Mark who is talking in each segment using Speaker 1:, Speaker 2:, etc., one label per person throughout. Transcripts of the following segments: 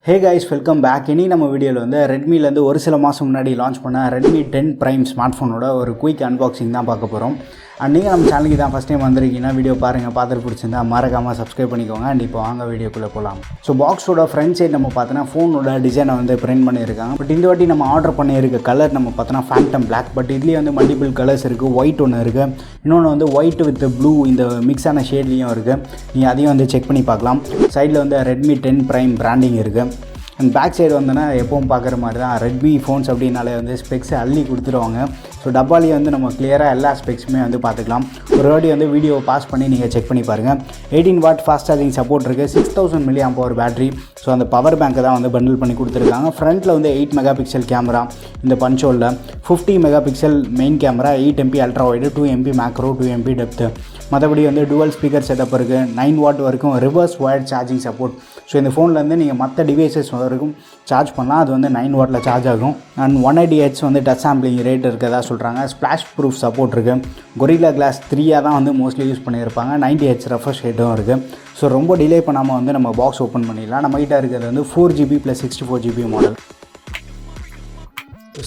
Speaker 1: Hey guys, welcome back. இன்னைக்கு நம்ம வீடியோவில் வந்து ரெட்மிலேருந்து ஒரு சில மாதம் முன்னாடி லான்ச் பண்ண ரெட்மி 10 Prime ஸ்மார்ட் ஃபோனோட ஒரு குயிக் அன்பாக்சிங் தான் பார்க்க போகிறோம். அண்ட் நீங்கள் நம்ம சேனலுக்கு தான் ஃபஸ்ட் டைம் வந்திருக்கீங்கன்னா வீடியோ பாருங்கள், பார்த்துட்டு பிடிச்சிருந்தா மறக்காமல் சப்ஸ்கிரைப் பண்ணிக்கோங்க. அண்ட் இப்போ வாங்க வீடியோக்குள்ளே போகலாம். ஸோ பாக்ஸோட ஃப்ரண்ட் சைட் நம்ம பார்த்தோன்னா ஃபோனோட டிசைனை வந்து பிரிண்ட் பண்ணியிருக்காங்க. பட் இந்த வாட்டி நம்ம ஆர்டர் பண்ணியிருக்க கலர் நம்ம பார்த்தோன்னா ஃபேண்டம் பிளாக். பட் இதுலேயே வந்து மல்டிபிள் கலர்ஸ் இருக்குது. ஒயிட் ஒன்று இருக்குது, இன்னொன்று வந்து ஒயிட் வித் ப்ளூ இந்த மிக்ஸான ஷேட்லேயும் இருக்குது. நீங்கள் அதையும் வந்து செக் பண்ணி பார்க்கலாம். சைடில் வந்து ரெட்மி 10 Prime பிராண்டிங் இருக்குது. அண்ட் பேக் சைடு வந்தோன்னா எப்பவும் பார்க்குற மாதிரி தான் ரெட்மி ஃபோன்ஸ் அப்படின்னாலே வந்து ஸ்பெக்ஸை அள்ளி கொடுத்துருவாங்க. ஸோ டப்பாலேயே வந்து நம்ம கிளியராக எல்லா ஸ்பெக்ஸுமே வந்து பார்த்துக்கலாம். ஒரு வாட்டி வந்து வீடியோவை பாஸ் பண்ணி நீங்கள் செக் பண்ணி பாருங்கள். 18 வாட் ஃபாஸ்ட் சார்ஜிங் சப்போர்ட் இருக்குது. 6000 mAh பேட்டரி. ஸோ அந்த பவர் பேங்க்கை தான் வந்து பண்டில் பண்ணி கொடுத்துருக்காங்க. ஃப்ரண்ட்டில் வந்து 8 MP கேமரா இந்த பஞ்சோலில், 50 MP main camera, 8 MP ultra wide, 2 MP macro, 2 MP depth. மற்றபடி வந்து டுவல் ஸ்பீக்கர் செட்டப் இருக்குது. 9 வாட் வரைக்கும் reverse wired charging support. So இந்த ஃபோன்லேருந்து நீங்கள் மற்ற டிவைசஸ் வரைக்கும் சார்ஜ் பண்ணலாம். அது வந்து 9 வாட்டில் சார்ஜ் ஆகும். அண்ட் 180Hz வந்து டச் சாம்பிளிங் ரேட் இருக்கிறதா சொல்கிறாங்க. ஸ்ப்ளாஷ் ப்ரூஃப் சப்போர்ட் இருக்குது. கொரில்லா கிளாஸ் 3 தான் வந்து மோஸ்ட்லி யூஸ் பண்ணியிருப்பாங்க. 90Hz ரெஃப்ரெஷ் ரேட்டும் இருக்குது. ஸோ ரொம்ப டிலே பண்ணாமல் வந்து நம்ம பாக்ஸ் ஓப்பன் பண்ணிடலாம். நம்மகிட்ட இருக்கிறது வந்து 4GB + 64GB model.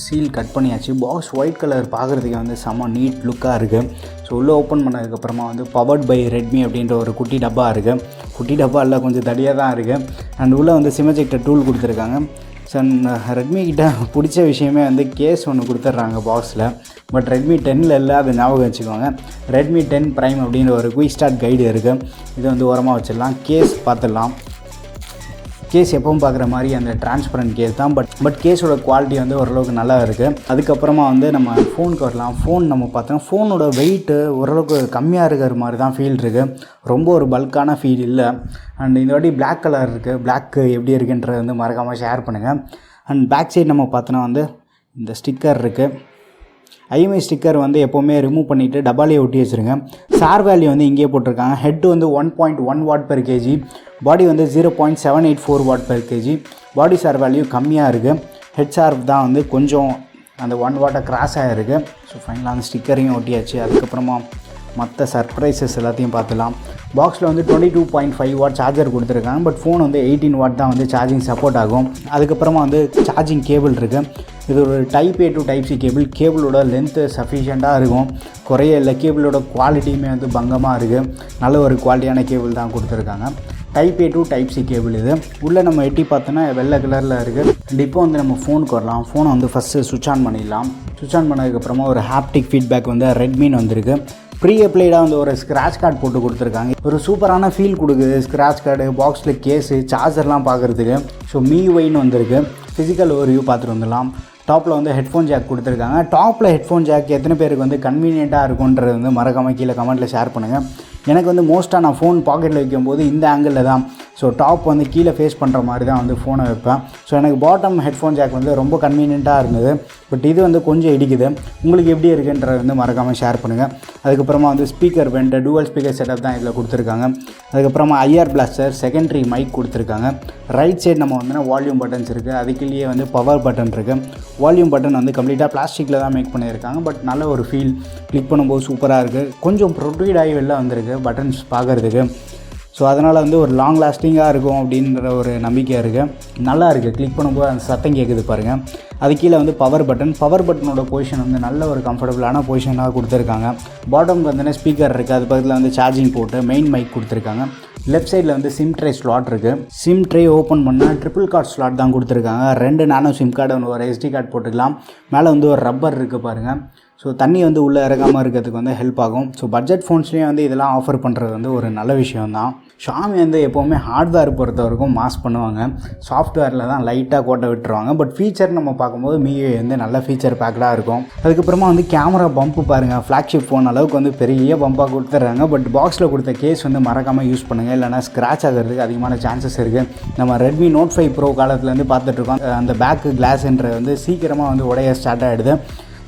Speaker 1: Seal cut பண்ணியாச்சு. பாக்ஸ் ஒயிட் கலர் பார்க்குறதுக்கு வந்து செம்ம நீட் லுக்காக இருக்குது. ஸோ உள்ளே ஓப்பன் பண்ணதுக்கப்புறமா வந்து பவர்ட் பை ரெட்மி அப்படின்ற ஒரு குட்டி டப்பா இருக்குது. குட்டி டப்பா இல்லை, கொஞ்சம் தடியாக தான் இருக்குது. அண்ட் உள்ளே வந்து சிம் எஜெக்டர் டூல் கொடுத்துருக்காங்க. ஸோ ரெட்மி கிட்ட பிடிச்ச விஷயமே வந்து கேஸ் ஒன்று கொடுத்துட்றாங்க பாக்ஸில். பட் ரெட்மி 10 இல்லை, அது ஞாபகம் வச்சுக்கோங்க. ரெட்மி 10 Prime அப்படின்ற ஒரு குயிக் ஸ்டார்ட் கைடு இருக்குது. இது வந்து ஓரமாக வச்சிடலாம். கேஸ் பார்த்துடலாம். கேஸ் எப்பவும் பார்க்குற மாதிரி அந்த டிரான்ஸ்பரண்ட் கேஸ் தான். பட் கேஸோட குவாலிட்டி வந்து ஓரளவுக்கு நல்லா இருக்குது. அதுக்கப்புறமா வந்து நம்ம ஃபோனுக்கு வரலாம். ஃபோன் நம்ம பார்த்தோம், ஃபோனோட வெயிட்டு ஓரளவுக்கு கம்மியாக இருக்கிற மாதிரி தான் ஃபீல் இருக்குது. ரொம்ப ஒரு பல்கான ஃபீல் இல்லை. அண்ட் இந்த வாட்டி பிளாக் கலர் இருக்குது. பிளாக்கு எப்படி இருக்குன்றது வந்து மறக்காமல் ஷேர் பண்ணுங்கள். அண்ட் பேக் சைடு நம்ம பார்த்தோன்னா வந்து இந்த ஸ்டிக்கர் இருக்குது. ஐஎம்ஐ ஸ்டிக்கர் வந்து எப்போவுமே ரிமூவ் பண்ணிவிட்டு டப்பாலே ஒட்டி வச்சுருங்க. சார் வேல்யூ வந்து இங்கேயே போட்டிருக்காங்க. ஹெட் வந்து 1.1 watt/kg, பாடி வந்து 0.784 watt/kg. பாடி சார் வேல்யூ கம்மியாக இருக்குது. ஹெட் சார் தான் வந்து கொஞ்சம் அந்த 1 watt கிராஸ் ஆகிருக்கு. ஸோ ஃபைனலாக அந்த ஸ்டிக்கரையும் ஒட்டியாச்சு. அதுக்கப்புறமா மற்ற சர்ப்ரைசஸ் எல்லாத்தையும் பார்த்துலாம். பாக்ஸில் வந்து 22.5 watt சார்ஜர் கொடுத்துருக்காங்க. பட் ஃபோன் வந்து 18 watt தான் வந்து சார்ஜிங் சப்போர்ட் ஆகும். அதுக்கப்புறமா வந்து சார்ஜிங் கேபிள் இருக்குது. இது ஒரு Type A to Type C cable. கேபிளோட லென்த்து சஃபிஷியண்ட்டாக இருக்கும், குறைய இல்லை. கேபிளோட குவாலிட்டியுமே வந்து பங்கமாக இருக்குது. நல்ல ஒரு குவாலிட்டியான கேபிள் தான் கொடுத்துருக்காங்க. Type A to Type C cable இது. உள்ளே நம்ம எட்டி பார்த்தோன்னா வெள்ளை கலரில் இருக்குது. அண்ட் இப்போ வந்து நம்ம ஃபோனுக்கு வரலாம். ஃபோனை வந்து ஃபஸ்ட்டு சுவிட்ச் ஆன் பண்ணிடலாம். சுவிட்ச் ஆன் பண்ணதுக்கப்புறமா ஒரு ஹாப்டிக் ஃபீட்பேக் வந்து ரெட்மின்னு வந்திருக்கு. ப்ரீ அப்ளைடாக வந்து ஒரு ஸ்க்ராட்ச் கார்டு போட்டு கொடுத்துருக்காங்க. ஒரு சூப்பரான ஃபீல் கொடுக்குது. ஸ்க்ராட்ச் கார்டு, பாக்ஸில் கேஸு, சார்ஜர்லாம் பார்க்குறதுக்கு. ஸோ மீவைன்னு வந்திருக்கு. ஃபிசிக்கல் ஓவர்வியூ பார்த்துட்டு வந்துடலாம். டாப்பில் வந்து ஹெட்ஃபோன் ஜாக் கொடுத்துருக்காங்க. டாப்பில் ஹெட்ஃபோன் ஜாக் எத்தனை பேருக்கு வந்து கன்வீனியண்ட்டாக இருக்குன்றது வந்து மறக்காமல் கீழே கமெண்ட்டில் ஷேர் பண்ணுங்கள். எனக்கு வந்து மோஸ்ட்டாக நான் ஃபோன் பாக்கெட்டில் வைக்கும்போது இந்த ஆங்கிளில் தான், ஸோ டாப் வந்து கீழே ஃபேஸ் பண்ணுற மாதிரி தான் வந்து ஃபோனை வைப்பேன். ஸோ எனக்கு பாட்டம் ஹெட்ஃபோன் ஜாக் வந்து ரொம்ப கன்வீனியண்ட்டாக இருந்தது. பட் இது வந்து கொஞ்சம் இடிக்குது. உங்களுக்கு எப்படி இருக்குன்றது வந்து மறக்காமல் ஷேர் பண்ணுங்கள். அதுக்கப்புறமா வந்து speaker went, dual speaker setup தான் இதில் கொடுத்துருக்காங்க. அதுக்கப்புறமா ஐஆர் பிளாஸ்டர், செகண்டரி மைக் கொடுத்துருக்காங்க. ரைட் சைடு நம்ம வந்து வால்யூம் பட்டன்ஸ் இருக்குது. அதுக்குள்ளேயே வந்து பவர் பட்டன் இருக்குது. வால்யூம் பட்டன் வந்து கம்ப்ளீட்டாக பிளாஸ்டிக்கில் தான் மேக் பண்ணியிருக்காங்க. பட் நல்ல ஒரு ஃபீல், கிளிக் பண்ணும்போது சூப்பராக இருக்குது. கொஞ்சம் ப்ரொட்ரீட் ஆகி வெளில வந்திருக்கு பட்டன்ஸ் பார்க்குறதுக்கு. ஸோ அதனால் வந்து ஒரு லாங் லாஸ்டிங்காக இருக்கும் அப்படின்ற ஒரு நம்பிக்கையாக இருக்குது. நல்லா இருக்குது. கிளிக் பண்ணும்போது அந்த சத்தம் கேட்குது பாருங்கள். அது கீழே வந்து பவர் பட்டனோட பொசிஷன் வந்து நல்ல ஒரு கம்ஃபர்டபுளான பொசிஷனாக கொடுத்துருக்காங்க. பாட்டம் வந்து ஸ்பீக்கர் இருக்குது. அது பக்கத்தில் வந்து சார்ஜிங் போட்டு மெயின் மைக் கொடுத்துருக்காங்க. லெஃப்ட் சைடில் வந்து சிம் ட்ரே ஸ்லாட் இருக்குது. சிம் ட்ரே ஓப்பன் பண்ணால் ட்ரிபிள் கார்ட் ஸ்லாட் தான் கொடுத்துருக்காங்க. 2 நானோ சிம் கார்டு, ஒரு SD கார்டு போட்டுக்கலாம். மேலே வந்து ஒரு ரப்பர் இருக்குது பாருங்கள். ஸோ தண்ணி வந்து உள்ளே இறங்காமல் இருக்கிறதுக்கு வந்து ஹெல்ப் ஆகும். ஸோ பட்ஜெட் ஃபோன்ஸ்லேயும் வந்து இதெல்லாம் ஆஃபர் பண்ணுறது வந்து ஒரு நல்ல விஷயம் தான். ஷாமி வந்து எப்போவுமே ஹார்ட்வேர் பொறுத்த வரைக்கும் மாஸ் பண்ணுவாங்க. சாஃப்ட்வேரில் தான் லைட்டாக கோட்டை விட்டுருவாங்க. பட் ஃபீச்சர் நம்ம பார்க்கும்போது மீவே வந்து நல்ல ஃபீச்சர் பேக்கடாக இருக்கும். அதுக்கப்புறமா வந்து கேமரா பம்ப்பு பாருங்கள். ஃப்ளாக்ஷிப் ஃபோன் அளவுக்கு வந்து பெரிய பம்பாக கொடுத்துட்றாங்க. பட் பாக்ஸில் கொடுத்த கேஸ் வந்து மறக்காமல் யூஸ் பண்ணுங்கள், இல்லைனா ஸ்க்ராட்ச் ஆகிறதுக்கு அதிகமான சான்சஸ் இருக்குது. நம்ம Redmi Note 5 Pro காலத்துலேருந்து பார்த்துட்ருக்கோம். அந்த பேக்கு கிளாஸ்ன்றது வந்து சீக்கிரமாக வந்து உடைய ஸ்டார்ட் ஆகிடுது.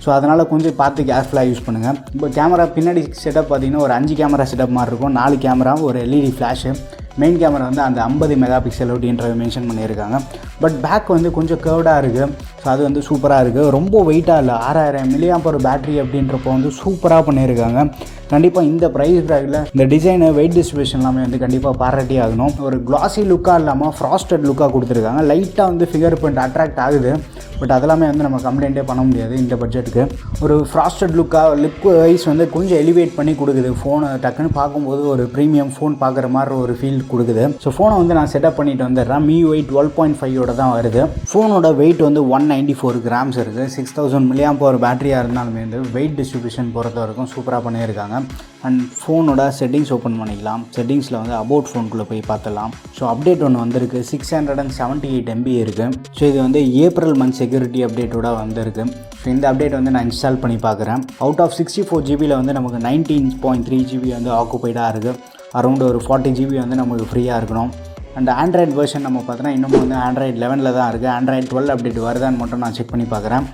Speaker 1: ஸோ அதனால் கொஞ்சம் பார்த்து கேர்ஃபுல்லாக யூஸ் பண்ணுங்கள். இப்போ கேமரா பின்னாடி செட்டப் பார்த்திங்கன்னா ஒரு 5 கேமரா செட்டப் மாதிரி இருக்கும். 4 கேமரா, ஒரு எல்இடி ஃப்ளாஷு. மெயின் கேமரா வந்து அந்த 50 மெகா பிக்சல் அப்படின்றத மென்ஷன் பண்ணியிருக்காங்க. பட் பேக் வந்து கொஞ்சம் கர்வ்டாக இருக்குது. ஸோ அது வந்து சூப்பராக இருக்குது. ரொம்ப வெயிட்டாக இல்லை. 6000 mAh பேட்டரி அப்படின்றப்போ வந்து சூப்பராக பண்ணியிருக்காங்க. கண்டிப்பாக இந்த ப்ரைஸ் ப்ராக்கில் இந்த டிசைனு வெயிட் டிஸ்ட்ரிபியூஷன் எல்லாமே வந்து கண்டிப்பாக பாராட்டி ஆகணும். ஒரு கிளாசி லுக்காக இல்லாமல் ஃப்ராஸ்டட் லுக்காக கொடுத்துருக்காங்க. லைட்டாக வந்து ஃபிங்கர் பிரிண்ட் அட்ராக்ட் ஆகுது. பட் அதெல்லாமே வந்து நம்ம கம்ப்ளைண்ட்டே பண்ண முடியாது இந்த பட்ஜெட்டுக்கு. ஒரு ஃப்ராஸ்டட் லுக்காக லுக் வைஸ் வந்து கொஞ்சம் எலிவேட் பண்ணி கொடுக்குது. ஃபோனை டக்குன்னு பார்க்கும்போது ஒரு ப்ரீமியம் ஃபோன் பார்க்குற மாதிரி ஒரு ஃபீல் கொடுக்குது. ஸோ ஃபோனை வந்து நான் செட்டப் பண்ணிட்டு வந்துடுறேன். MIUI 12.5 தான் வருது. ஃபோனோட வெயிட் வந்து 194 கிராம்ஸ் இருக்குது. 6000 mAh பேட்டரியாக இருந்தாலுமே வந்து வெயிட் டிஸ்ட்ரிபியூஷன் பொறுத்த வரைக்கும் சூப்பராக பண்ணியிருக்காங்க. அண்ட் ஃபோனோட செட்டிங்ஸ் ஓப்பன் பண்ணிக்கலாம். செட்டிங்ஸில் வந்து அபவுட் ஃபோனுக்குள்ளே போய் பார்த்துலாம். ஸோ அப்டேட் ஒன்று வந்திருக்கு. 678 MB இருக்குது. ஸோ இது வந்து ஏப்ரல் மந்த் செக்யூரிட்டி அப்டேட்டோட வந்திருக்கு. ஸோ இந்த அப்டேட் வந்து நான் இன்ஸ்டால் பண்ணி பார்க்குறேன். அவுட் ஆஃப் 64 GBயில் வந்து நமக்கு 19.3 GB வந்து ஆக்குபைடாக இருக்குது. அரௌண்ட் ஒரு 40 GB வந்து நமக்கு ஃப்ரீயாக இருக்கணும். அண்ட் ஆண்ட்ராய்டு வெர்ஷன் நம்ம பார்த்தோன்னா இன்னும் வந்து ஆண்ட்ராய்டு 11 தான் இருக்குது. ஆண்ட்ராய்டு 12 அப்டேட் வருதான்னு மட்டும் நான் செக் பண்ணி பார்க்குறேன்.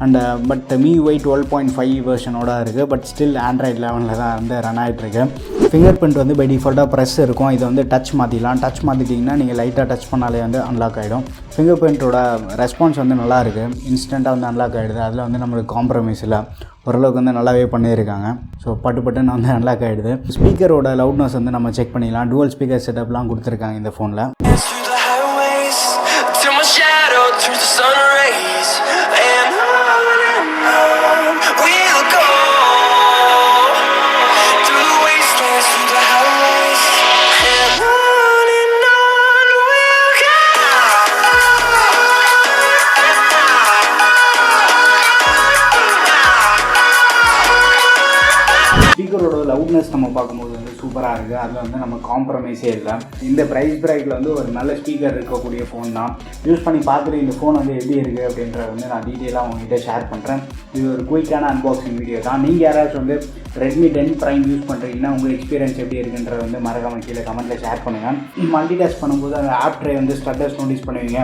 Speaker 1: அண்ட் பட் MIUI 12.5 வெர்ஷனோட இருக்குது. பட் ஸ்டில் ஆண்ட்ராய்டு 11 தான் வந்து ரன் ஆகிட்டுருக்கு. ஃபிங்கர் பிரிண்ட் வந்து பை டிஃபால்ட்டாக ப்ரெஸ் இருக்கும். இதை வந்து டச் மாற்றிக்கலாம். டச் மாற்றிட்டிங்கன்னா நீங்கள் லைட்டாக டச் பண்ணாலே வந்து அன்லாக் ஆகிடும். ஃபிங்கர் பிரிண்ட்டோட ரெஸ்பான்ஸ் வந்து நல்லா இருக்குது. இன்ஸ்டண்ட்டாக வந்து அன்லாக் ஆகிடுது. அதில் வந்து நம்மளுக்கு காம்ப்ரமைஸ் இல்லை. ஓரளவுக்கு வந்து நல்லாவே பண்ணியிருக்காங்க. ஸோ பட்டுன்னு வந்து அன்லாக் ஆகிடுது. ஸ்பீக்கரோட லவுட்னஸ் வந்து நம்ம செக் பண்ணிடலாம். டுவல் ஸ்பீக்கர் செட்டப்லாம் கொடுத்துருக்காங்க இந்த ஃபோனில். ஸ்பீக்கரோட லவுட்னஸ் நம்ம பார்க்கும்போது வந்து சூப்பராக இருக்குது. அதில் வந்து நம்ம காம்ப்ரமைஸே இல்லை. இந்த ப்ரைஸ் ப்ராக்கில் வந்து ஒரு நல்ல ஸ்பீக்கர் இருக்கக்கூடிய ஃபோன் தான். யூஸ் பண்ணி பார்த்துட்டு இந்த ஃபோன் வந்து எப்படி இருக்குது அப்படின்றத வந்து நான் டீட்டெயிலாக உங்கள்கிட்ட ஷேர் பண்ணுறேன். இது ஒரு குயிக்கான அன்பாக்சிங் வீடியோ தான். நீங்கள் யாராச்சும் வந்து Redmi 10 Prime யூஸ் பண்ணுறீங்கன்னா உங்கள் எக்ஸ்பீரியன்ஸ் எப்படி இருக்குன்றத வந்து மறக்காமல் கீழே கமெண்ட்டில் ஷேர் பண்ணுங்கள். மல்டிடாஸ்க் பண்ணும்போது அந்த ஆப் ட்ரை வந்து ஸ்டட்டர்ஸ் நோட்டீஸ் பண்ணுவீங்க.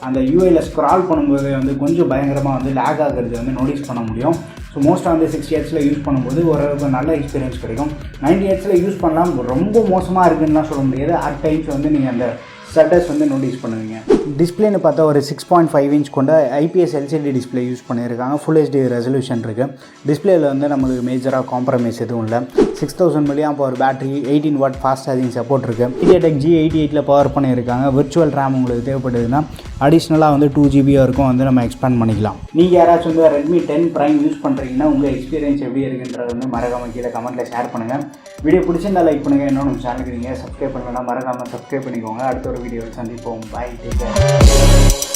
Speaker 1: அந்த யூஐயில் ஸ்க்ரால் பண்ணும்போது வந்து கொஞ்சம் பயங்கரமாக வந்து லேக் ஆகிறது வந்து நோட்டீஸ் பண்ண முடியும். ஸோ மோஸ்ட்டாக வந்து 60 Hz யூஸ் பண்ணும்போது ஓரளவுக்கு நல்ல எக்ஸ்பீரியன்ஸ் கிடைக்கும். 90 Hz யூஸ் பண்ணலாம். ரொம்ப மோசமாக இருக்குதுன்னுலாம் சொல்ல முடியாது. அட் டைம்ஸ் வந்து நீங்கள் அந்த ஸ்டட்டர்ஸ் வந்து நோட்டீஸ் பண்ணுவீங்க. டிஸ்பிளேன்னு பார்த்தா ஒரு 6.5 inch கொண்ட IPS LCD டிஸ்பிளே யூஸ் பண்ணியிருக்காங்க. ஃபுல் HD ரெசல்யூஷன் இருக்குது. டிஸ்பிளேயில் வந்து நம்மளுக்கு மேஜராக காம்ப்ரமைஸ் எதுவும் இல்லை. 6000 mAh battery, 18 watt fast charging support இருக்குது. MediaTek G88 பவர் பண்ணியிருக்காங்க. விர்ச்சுவல் ரேம் உங்களுக்கு தேவைப்படுதுன்னா அடிஷ்னலாக வந்து 2 GB வரைக்கும் வந்து நம்ம எக்ஸ்பேண்ட் பண்ணிக்கலாம். நீங்கள் யாராச்சும் வந்து Redmi 10 Prime யூஸ் பண்ணுறீங்கன்னா உங்கள் எக்ஸ்பீரியன்ஸ் எப்படி இருக்குன்றது வந்து மறக்காமல் கீழே கமெண்ட்டில் ஷேர் பண்ணுங்கள். வீடியோ பிடிச்சிருந்தா லைக் பண்ணுங்கள். இன்னும் நம்ம சேனலுக்கு நீங்கள் சப்ஸ்கிரைப் பண்ணலாம். மறக்காமல் சப்ஸ்கிரைப் பண்ணிக்கோங்க. அடுத்த ஒரு வீடியோவில் சந்திப்போம். பாய், டேக் கேர்.